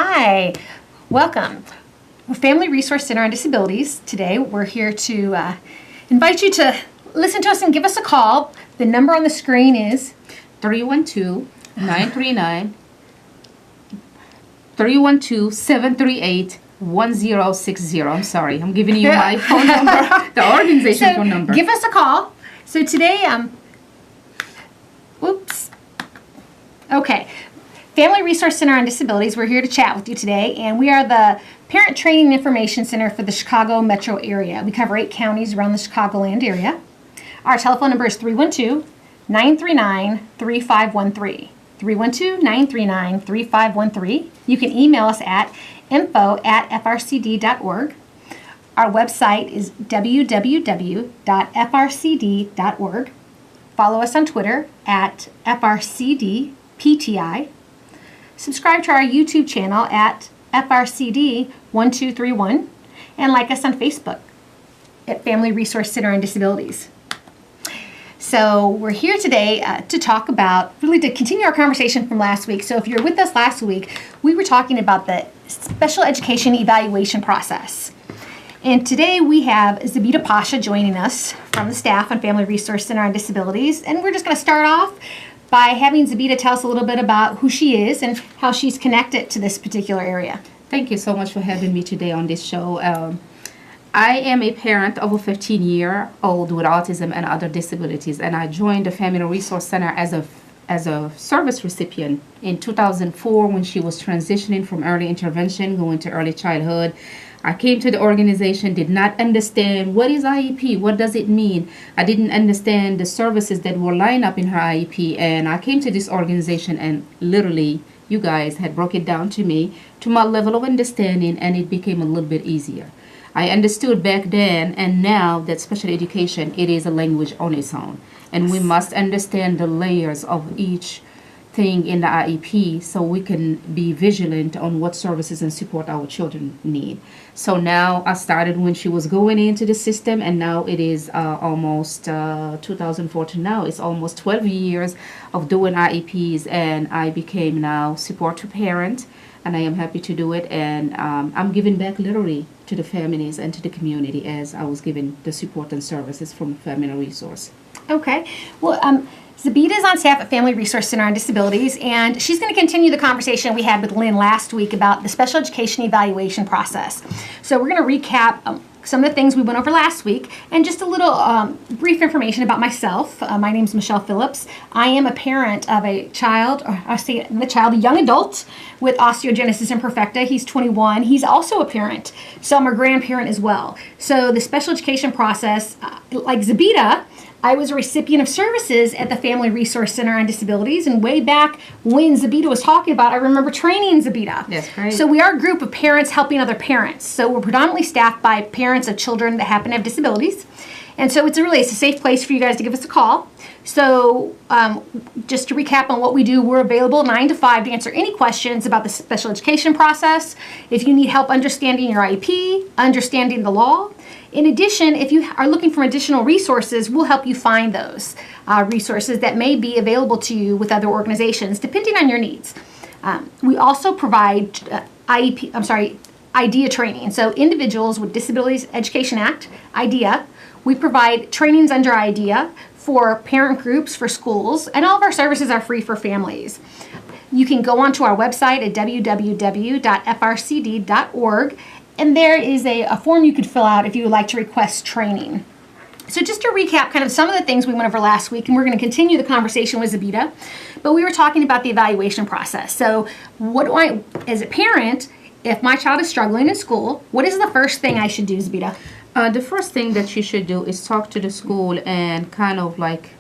Hi, welcome. We're Family Resource Center on Disabilities. Today we're here to invite you to listen to us and give us a call. The number on the screen is 312-939 312-738-1060. I'm sorry, I'm giving you my phone number, the organization phone number. Give us a call. So today, Family Resource Center on Disabilities, we're here to chat with you today, and we are the Parent Training Information Center for the Chicago metro area. We cover 8 counties around the Chicagoland area. Our telephone number is 312-939-3513. 312-939-3513. You can email us at info@frcd.org. Our website is www.frcd.org. Follow us on Twitter at FRCDPTI. Subscribe to our YouTube channel at FRCD1231. And like us on Facebook at Family Resource Center on Disabilities. So we're here today to talk about, really to continue our conversation from last week. So if you were with us last week, we were talking about the special education evaluation process. And today we have Zabita Pasha joining us from the staff on Family Resource Center on Disabilities. And we're just going to start off by having Zabita tell us a little bit about who she is and how she's connected to this particular area. Thank you so much for having me today on this show. I am a parent of a 15-year-old with autism and other disabilities, and I joined the Family Resource Center as a service recipient in 2004 when she was transitioning from early intervention going to early childhood. I came to the organization, did not understand what is IEP, what does it mean. I didn't understand the services that were lined up in her IEP, and I came to this organization and literally you guys had broke it down to me to my level of understanding, and it became a little bit easier. I understood back then, and now that special education, it is a language on its own. And we must understand the layers of each thing in the IEP so we can be vigilant on what services and support our children need. So now I started when she was going into the system, and now it is almost 2004 to now. It's almost 12 years of doing IEPs, and I became now support to parent, and I am happy to do it. And I'm giving back literally to the families and to the community as I was given the support and services from Family Resource. Okay. Well, Zabita is on staff at Family Resource Center on Disabilities, and she's going to continue the conversation we had with Lynn last week about the special education evaluation process. So we're going to recap some of the things we went over last week, and just a little brief information about myself. My name is Michelle Phillips. I am a parent of a child, or I say the child, a young adult with osteogenesis imperfecta. He's 21. He's also a parent, so I'm a grandparent as well. So the special education process, like Zabita, I was a recipient of services at the Family Resource Center on Disabilities, and way back when Zabita was talking about, I remember training Zabita. That's great. So we are a group of parents helping other parents. So we're predominantly staffed by parents of children that happen to have disabilities. And so it's a safe place for you guys to give us a call. So just to recap on what we do, we're available 9 to 5 to answer any questions about the special education process. If you need help understanding your IEP, understanding the law. In addition, if you are looking for additional resources, we'll help you find those resources that may be available to you with other organizations, depending on your needs. We also provide IDEA training. So individuals with Disabilities Education Act, IDEA, we provide trainings under IDEA for parent groups, for schools, and all of our services are free for families. You can go onto our website at www.frcd.org, and there is a form you could fill out if you would like to request training. So just to recap kind of some of the things we went over last week, and we're going to continue the conversation with Zabita, but we were talking about the evaluation process. So what do I, as a parent, if my child is struggling in school, what is the first thing I should do, Zabita? The first thing that you should do is talk to the school and kind of like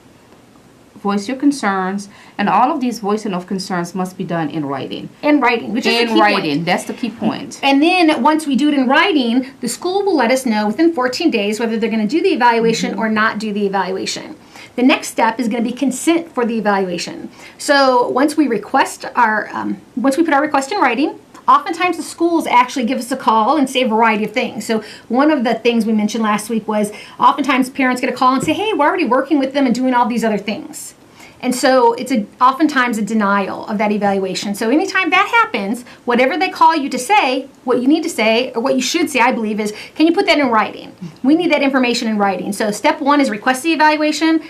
voice your concerns, and all of these voicing of concerns must be done in writing. In writing, which is the key point. That's the key point. And then once we do it in writing, the school will let us know within 14 days whether they're going to do the evaluation or not do the evaluation. The next step is going to be consent for the evaluation. So once we request once we put our request in writing, oftentimes the schools actually give us a call and say a variety of things. So one of the things we mentioned last week was oftentimes parents get a call and say, hey, we're already working with them and doing all these other things. And so it's oftentimes a denial of that evaluation. So anytime that happens, whatever they call you to say, what you need to say, or what you should say, I believe, is, can you put that in writing? We need that information in writing. So step 1 is request the evaluation.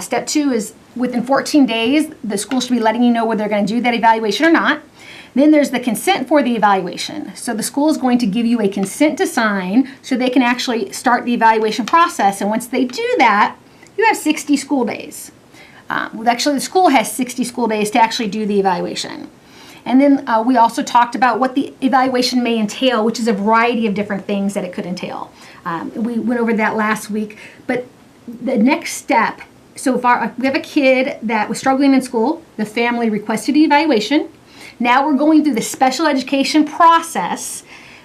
Step 2 is within 14 days, the school should be letting you know whether they're going to do that evaluation or not. Then there's the consent for the evaluation. So the school is going to give you a consent to sign so they can actually start the evaluation process. And once they do that, you have 60 school days. Actually, the school has 60 school days to actually do the evaluation. And then we also talked about what the evaluation may entail, which is a variety of different things that it could entail. We went over that last week. But the next step, so far, we have a kid that was struggling in school. The family requested the evaluation. Now we're going through the special education process.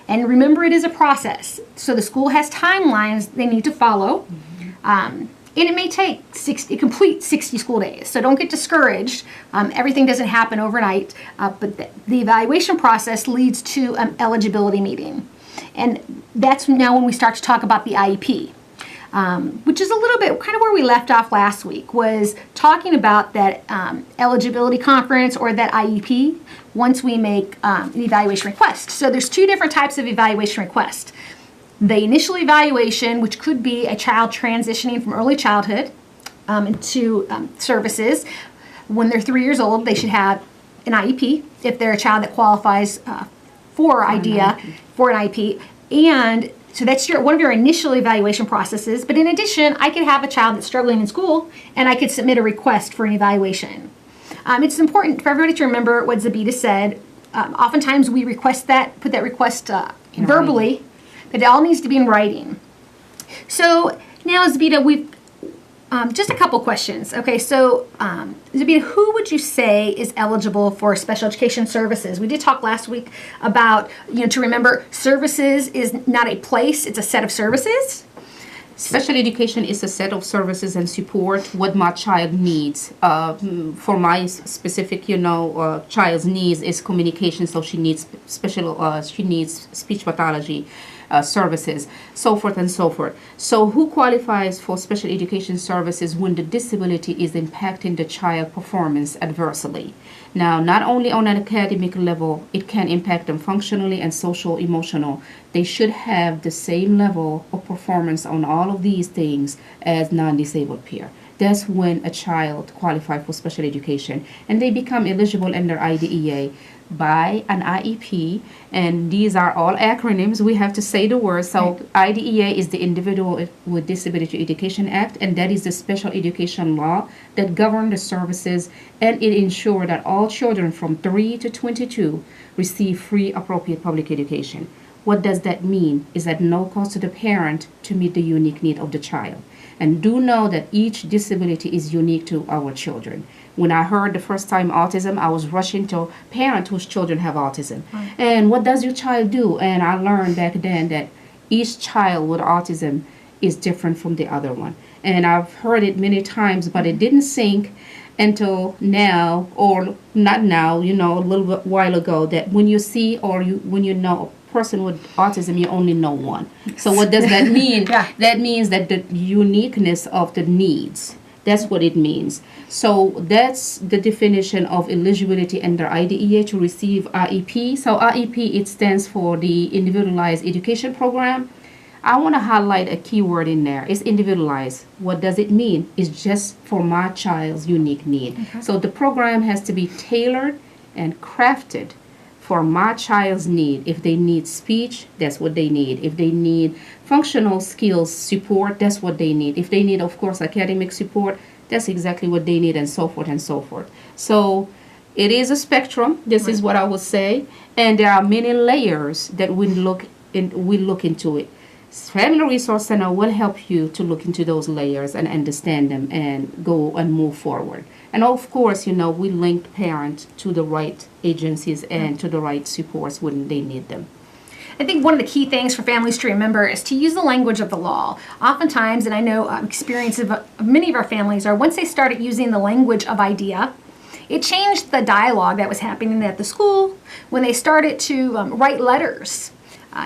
And remember, it is a process. So the school has timelines they need to follow. And it may take complete 60 school days. So don't get discouraged. Everything doesn't happen overnight. But the evaluation process leads to an eligibility meeting. And that's now when we start to talk about the IEP. Which is a little bit kind of where we left off last week, was talking about that eligibility conference or that IEP once we make an evaluation request. So there's 2 different types of evaluation requests. The initial evaluation, which could be a child transitioning from early childhood into services. When they're 3 years old, they should have an IEP if they're a child that qualifies for an IEP. And so that's one of your initial evaluation processes. But in addition, I could have a child that's struggling in school, and I could submit a request for an evaluation. It's important for everybody to remember what Zabita said. Oftentimes we put that request verbally, but it all needs to be in writing. So now, Zabita, we've just a couple questions. Okay, so Zabita, who would you say is eligible for special education services? We did talk last week about, to remember, services is not a place, it's a set of services. Special education is a set of services and support what my child needs. For my specific, child's needs is communication, so she needs she needs speech pathology services, so forth and so forth. So who qualifies for special education services when the disability is impacting the child performance adversely? Now, not only on an academic level, it can impact them functionally and social emotional. They should have the same level of performance on all of these things as non-disabled peer. That's when a child qualifies for special education, and they become eligible under IDEA by an IEP, and these are all acronyms. We have to say the words. So IDEA is the Individual with Disability Education Act, and that is the special education law that governs the services, and it ensures that all children from 3 to 22 receive free appropriate public education. What does that mean? Is at no cost to the parent to meet the unique need of the child. And do know that each disability is unique to our children. When I heard the first time autism, I was rushing to parents whose children have autism. Right. And what does your child do? And I learned back then that each child with autism is different from the other one. And I've heard it many times, but it didn't sink until now, or not now, a little bit while ago, that when you see when you know a person with autism, you only know one. So what does that mean? Yeah. That means that the uniqueness of the needs. That's what it means. So that's the definition of eligibility under IDEA to receive IEP. So IEP, it stands for the Individualized Education Program. I want to highlight a key word in there. It's individualized. What does it mean? It's just for my child's unique need. Okay. So the program has to be tailored and crafted for my child's need. If they need speech, that's what they need. If they need functional skills support, that's what they need. If they need, of course, academic support, that's exactly what they need, and so forth and so forth. So it is a spectrum. This is what I would say. And there are many layers that we look into it. Family Resource Center will help you to look into those layers and understand them and go and move forward. And of course, we link parents to the right agencies and to the right supports when they need them. I think one of the key things for families to remember is to use the language of the law. Oftentimes, and I know experience of many of our families are, once they started using the language of IDEA, it changed the dialogue that was happening at the school. When they started to write letters,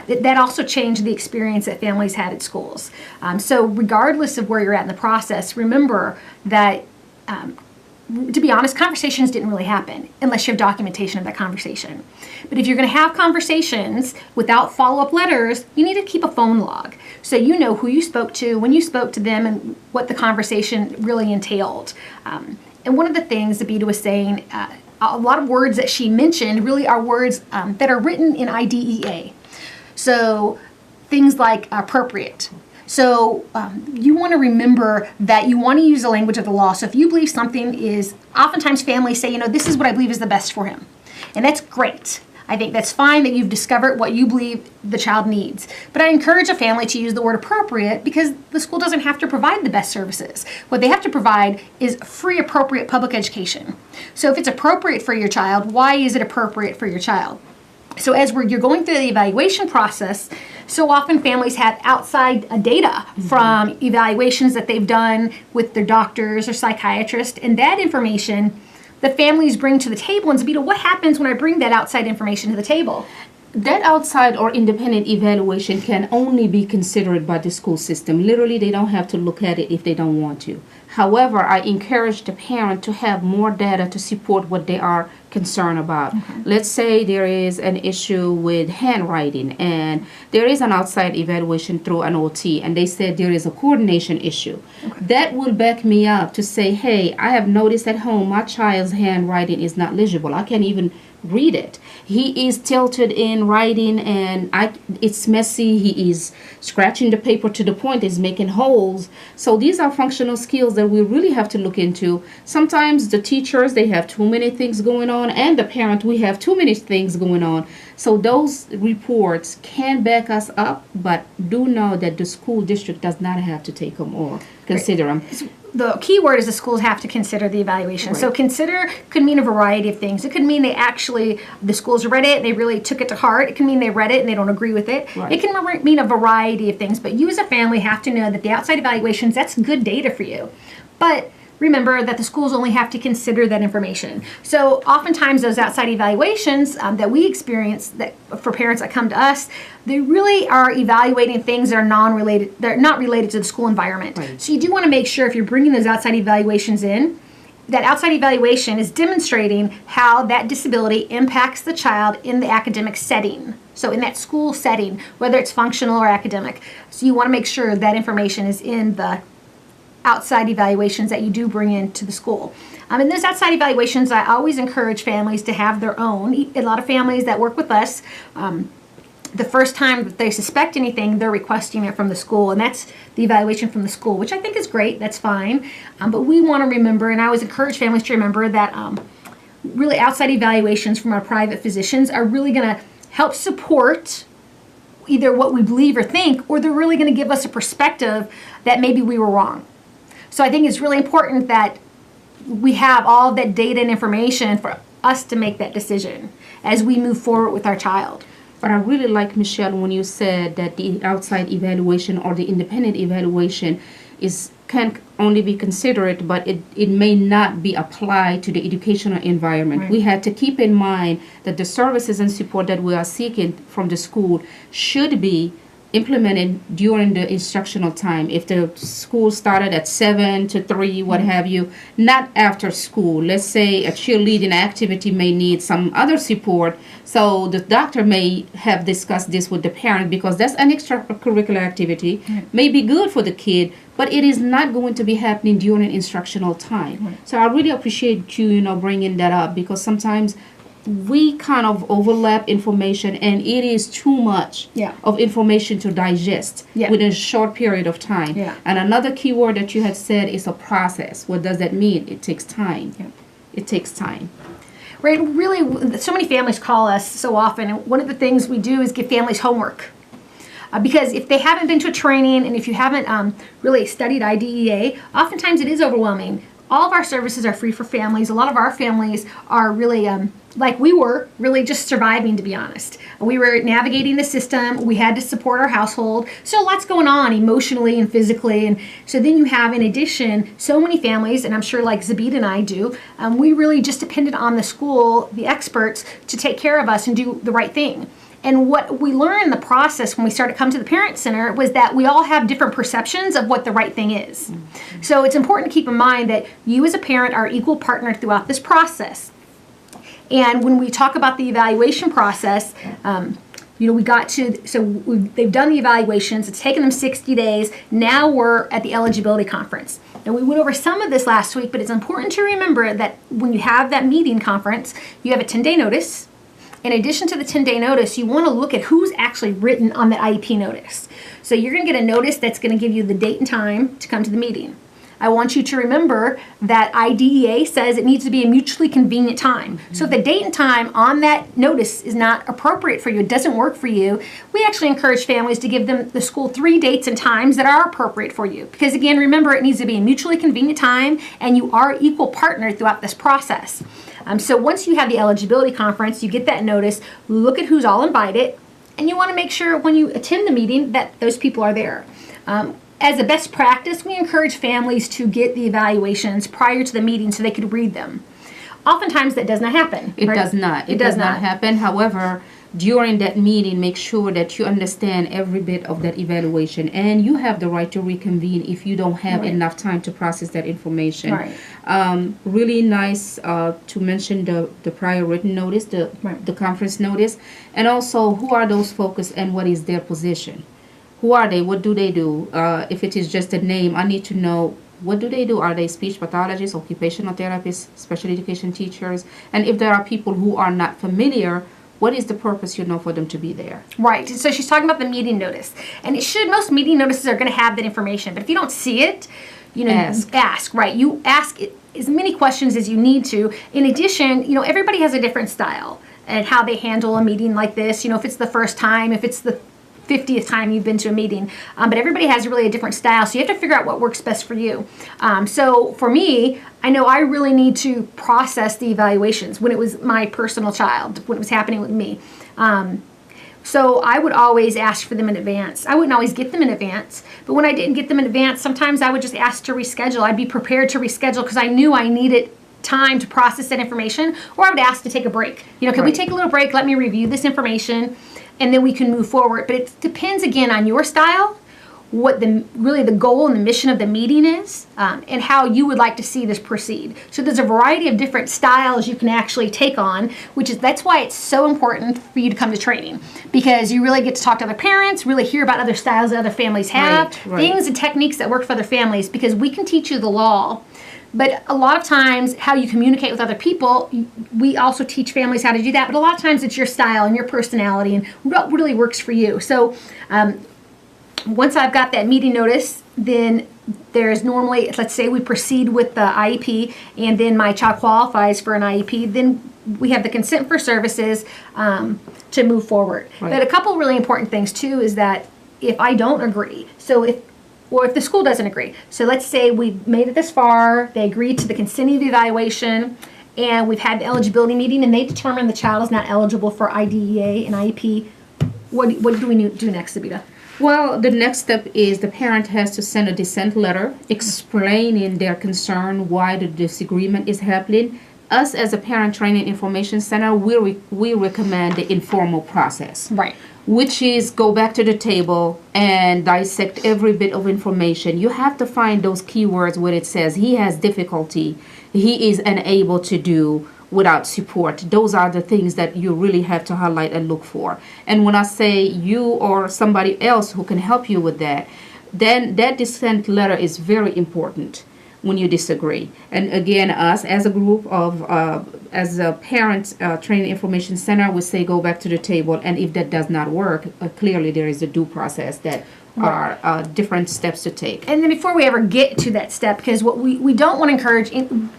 that also changed the experience that families had at schools. So regardless of where you're at in the process, remember that to be honest, conversations didn't really happen unless you have documentation of that conversation. But if you're going to have conversations without follow-up letters, you need to keep a phone log so you know who you spoke to, when you spoke to them, and what the conversation really entailed. And one of the things Abida was saying, a lot of words that she mentioned really are words that are written in IDEA. So things like appropriate. So you want to remember that you want to use the language of the law. So if you believe something is, oftentimes families say, this is what I believe is the best for him. And that's great. I think that's fine that you've discovered what you believe the child needs. But I encourage a family to use the word appropriate because the school doesn't have to provide the best services. What they have to provide is free, appropriate public education. So if it's appropriate for your child, why is it appropriate for your child? So as you're going through the evaluation process, so often families have outside data from evaluations that they've done with their doctors or psychiatrists, and that information the families bring to the table. And Zabita, what happens when I bring that outside information to the table? That outside or independent evaluation can only be considered by the school system. Literally, they don't have to look at it if they don't want to. However, I encourage the parent to have more data to support what they are concerned about. Okay. Let's say there is an issue with handwriting and there is an outside evaluation through an OT and they said there is a coordination issue. Okay. That will back me up to say, hey, I have noticed at home my child's handwriting is not legible. I can't even read it. He is tilted in writing and it's messy. He is scratching the paper to the point is making holes. So these are functional skills that we really have to look into. Sometimes the teachers, they have too many things going on, and the parent, we have too many things going on. So those reports can back us up, but do know that the school district does not have to take them or consider them. The key word is the schools have to consider the evaluation. Right. So consider could mean a variety of things. It could mean the schools read it, they really took it to heart. It can mean they read it and they don't agree with it. Right. It can mean a variety of things, but you as a family have to know that the outside evaluations, that's good data for you. But remember that the schools only have to consider that information. So oftentimes those outside evaluations that we experience that for parents that come to us, they really are evaluating things that are non-related, they're not related to the school environment. Right. So you do want to make sure if you're bringing those outside evaluations in, that outside evaluation is demonstrating how that disability impacts the child in the academic setting. So in that school setting, whether it's functional or academic. So you want to make sure that information is in the outside evaluations that you do bring into the school. In those outside evaluations, I always encourage families to have their own. A lot of families that work with us, the first time that they suspect anything, they're requesting it from the school, and that's the evaluation from the school, which I think is great. That's fine. But we want to remember, and I always encourage families to remember that really outside evaluations from our private physicians are really going to help support either what we believe or think, or they're really going to give us a perspective that maybe we were wrong. So I think it's really important that we have all that data and information for us to make that decision as we move forward with our child. But I really like, Michelle, when you said that the outside evaluation or the independent evaluation can only be considered, but it may not be applied to the educational environment. Right. We had to keep in mind that the services and support that we are seeking from the school should be implemented during the instructional time. If the school started at 7 to 3, what have you, not after school. Let's say a cheerleading activity may need some other support. So the doctor may have discussed this with the parent because that's an extracurricular activity, may be good for the kid, but it is not going to be happening during instructional time. Right. So I really appreciate you, bringing that up because sometimes we kind of overlap information and it is too much of information to digest within a short period of time. Yeah. And another key word that you had said is a process. What does that mean? It takes time. Yeah. It takes time. Right. Really, so many families call us so often, and one of the things we do is give families homework. Because if they haven't been to a training and if you haven't really studied IDEA, oftentimes it is overwhelming. All of our services are free for families. A lot of our families are really, like we were, really just surviving, to be honest. We were navigating the system. We had to support our household. So lots going on emotionally and physically. And so then you have, in addition, so many families, and I'm sure like Zabita and I do, we really just depended on the school, the experts, to take care of us and do the right thing. And what we learned in the process when we started to come to the Parent Center was that we all have different perceptions of what the right thing is. Mm-hmm. So it's important to keep in mind that you as a parent are equal partner throughout this process. And when we talk about the evaluation process, we got to, they've done the evaluations, it's taken them 60 days, now we're at the eligibility conference. And we went over some of this last week, but it's important to remember that when you have that meeting conference, you have a 10-day notice. In addition to the 10-day notice, you want to look at who's actually written on that IEP notice. So you're going to get a notice that's going to give you the date and time to come to the meeting. I want you to remember that IDEA says it needs to be a mutually convenient time. Mm-hmm. So if the date and time on that notice is not appropriate for you, it doesn't work for you, we actually encourage families to give them the school 3 dates and times that are appropriate for you. Because again, remember, it needs to be a mutually convenient time and you are equal partner throughout this process. So once you have the eligibility conference, you get that notice, look at who's all invited, and you want to make sure when you attend the meeting that those people are there. As a best practice, we encourage families to get the evaluations prior to the meeting so they could read them. Oftentimes that does not happen. It right? does not. It does not happen. However, during that meeting, make sure that you understand every bit of that evaluation, and you have the right to reconvene if you don't have enough time to process that information. Right. Really nice to mention the prior written notice, the conference notice, and also who are those folks and what is their position. Who are they? What do they do? If it is just a name, I need to know what do they do? Are they speech pathologists, occupational therapists, special education teachers? And if there are people who are not familiar, what is the purpose, for them to be there? Right. So she's talking about the meeting notice. And most meeting notices are going to have that information. But if you don't see it, ask. Right. You ask as many questions as you need to. In addition, everybody has a different style and how they handle a meeting like this. If it's the first time, if it's the 50th time you've been to a meeting, but everybody has really a different style, so you have to figure out what works best for you. So for me, I know I really need to process the evaluations when it was my personal child, when it was happening with me. So I would always ask for them in advance. I wouldn't always get them in advance, but when I didn't get them in advance, sometimes I would just ask to reschedule. I'd be prepared to reschedule because I knew I needed time to process that information, or I would ask to take a break. Can we take a little break? Let me review this information, and then we can move forward. But it depends, again, on your style, what the goal and the mission of the meeting is, and how you would like to see this proceed. So there's a variety of different styles you can actually take on, that's why it's so important for you to come to training, because you really get to talk to other parents, really hear about other styles that other families have, things and techniques that work for other families, because we can teach you the law. But a lot of times, how you communicate with other people, we also teach families how to do that. But a lot of times, it's your style and your personality and what really works for you. So once I've got that meeting notice, then there's normally, let's say we proceed with the IEP, and then my child qualifies for an IEP, then we have the consent for services to move forward. Right. But a couple really important things, too, is that if I don't agree, or if the school doesn't agree. So let's say we've made it this far, they agreed to the consent of the evaluation, and we've had the eligibility meeting, and they determine the child is not eligible for IDEA and IEP. What do we do next, Sabita? Well, the next step is the parent has to send a dissent letter explaining their concern, why the disagreement is happening. Us as a Parent Training Information Center, we recommend the informal process. Right. Which is go back to the table and dissect every bit of information. You have to find those keywords where it says he has difficulty, he is unable to do without support. Those are the things that you really have to highlight and look for. And when I say you or somebody else who can help you with that, then that dissent letter is very important when you disagree. And again, us as a group of, as a Parent Training Information Center, we say go back to the table. And if that does not work, clearly there is a due process that are different steps to take. And then before we ever get to that step, because what we don't want to encourage,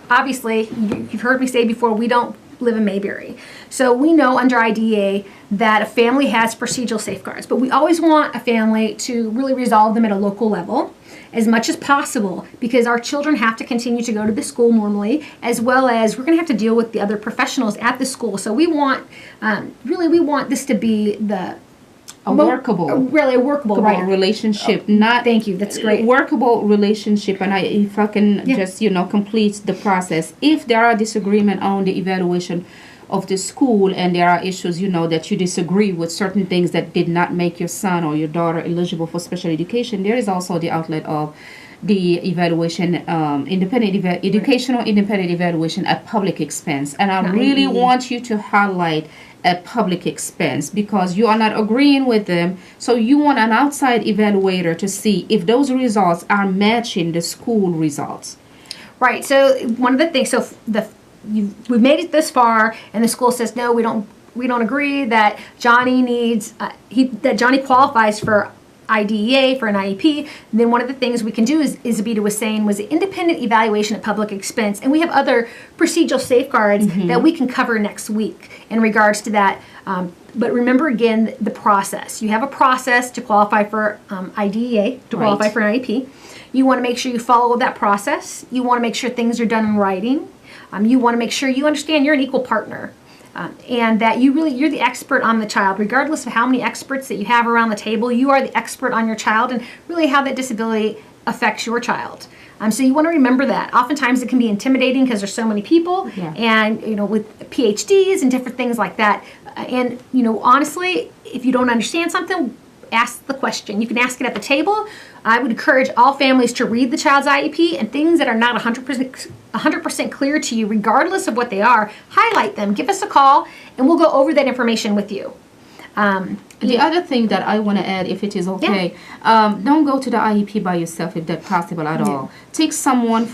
obviously, you've heard me say before, we don't live in Mayberry. So we know under IDEA that a family has procedural safeguards, but we always want a family to really resolve them at a local level as much as possible, because our children have to continue to go to the school normally, as well as we're going to have to deal with the other professionals at the school. So we want, we want this to be a workable relationship. Thank you. That's great. Workable relationship. And if I can just complete the process. If there are disagreement on the evaluation, of the school and there are issues, that you disagree with certain things that did not make your son or your daughter eligible for special education, there is also the outlet of the evaluation, educational independent evaluation at public expense. And I really want you to highlight at public expense because you are not agreeing with them. So you want an outside evaluator to see if those results are matching the school results. Right. So one of the things, we've made it this far, and the school says no, we don't agree that Johnny needs that Johnny qualifies for IDEA for an IEP. And then one of the things we can do, is Zabita was saying, was independent evaluation at public expense, and we have other procedural safeguards that we can cover next week in regards to that. But remember again the process. You have a process to qualify for IDEA, to qualify for an IEP. You want to make sure you follow that process. You want to make sure things are done in writing. You want to make sure you understand you're an equal partner. And that you're the expert on the child, regardless of how many experts that you have around the table. You are the expert on your child and really how that disability affects your child. So you want to remember that. Oftentimes it can be intimidating because there's so many people, and with PhDs and different things like that. And honestly, if you don't understand something, ask the question. You can ask it at the table. I would encourage all families to read the child's IEP, and things that are not 100% clear to you, regardless of what they are, highlight them. Give us a call, and we'll go over that information with you. The other thing that I want to add, if it is okay, don't go to the IEP by yourself if that's possible at all. Take someone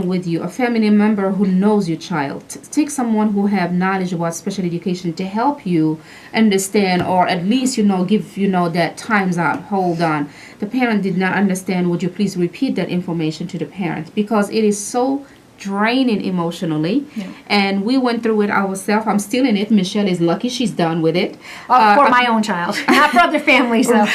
with you, a family member who knows your child. Take someone who have knowledge about special education to help you understand, or at least give that time's out. Hold on, the parent did not understand. Would you please repeat that information to the parent, because it is so draining emotionally. And we went through it ourselves. I'm still in it. Michelle is lucky she's done with it. For my own child, not for other families. So.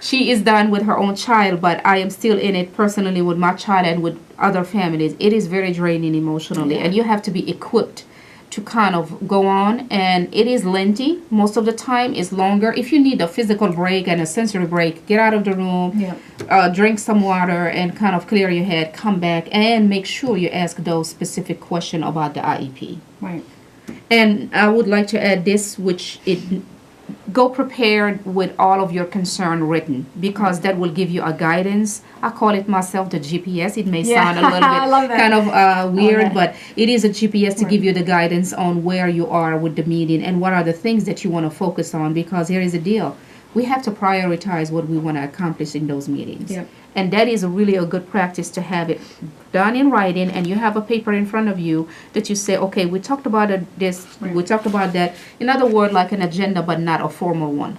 She is done with her own child, but I am still in it personally with my child and with other families. It is very draining emotionally, and you have to be equipped to kind of go on, and it is lengthy. Most of the time it's longer. If you need a physical break and a sensory break, get out of the room, drink some water and kind of clear your head, come back and make sure you ask those specific questions about the IEP. Right. And I would like to add this, go prepared with all of your concern written, because that will give you a guidance. I call it myself the GPS. It may sound a little bit kind of weird, but it is a GPS to give you the guidance on where you are with the meeting and what are the things that you want to focus on, because here is the deal. We have to prioritize what we want to accomplish in those meetings. And that is really a good practice to have it done in writing, and you have a paper in front of you that you say, okay, we talked about this, we talked about that. In other words, like an agenda, but not a formal one.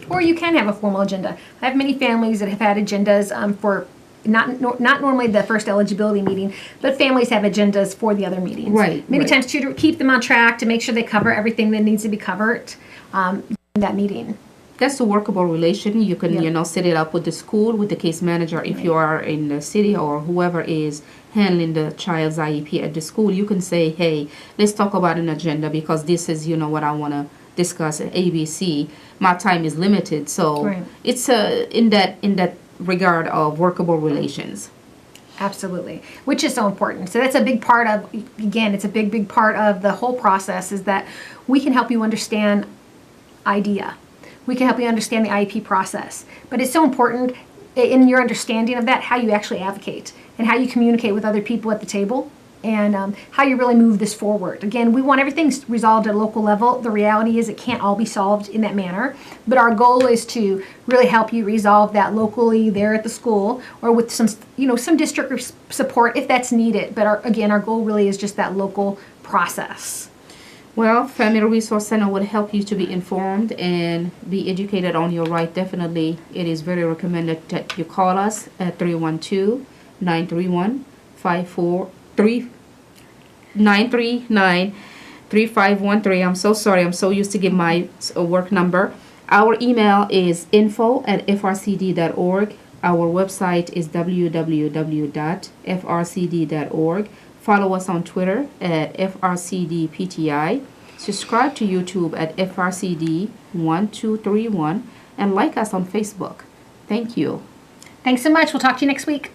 Or you can have a formal agenda. I have many families that have had agendas for not normally the first eligibility meeting, but families have agendas for the other meetings. Many times too, to keep them on track, to make sure they cover everything that needs to be covered in that meeting. That's a workable relation. You can, set it up with the school, with the case manager. If you are in the city or whoever is handling the child's IEP at the school, you can say, hey, let's talk about an agenda, because this is, what I want to discuss at ABC. My time is limited. So it's in that regard of workable relations. Absolutely, which is so important. So that's a big part of, again, it's a big part of the whole process, is that we can help you understand IDEA. We can help you understand the IEP process. But it's so important in your understanding of that, how you actually advocate and how you communicate with other people at the table, and how you really move this forward. Again, we want everything resolved at a local level. The reality is it can't all be solved in that manner, but our goal is to really help you resolve that locally there at the school, or with some district support if that's needed. But our goal really is just that local process. Well, Family Resource Center will help you to be informed and be educated on your right. Definitely, it is very recommended that you call us at 312-931-3513. I'm so sorry. I'm so used to give my work number. Our email is info@frcd.org. Our website is www.frcd.org. Follow us on Twitter at FRCDPTI. Subscribe to YouTube at FRCD1231. And like us on Facebook. Thank you. Thanks so much. We'll talk to you next week.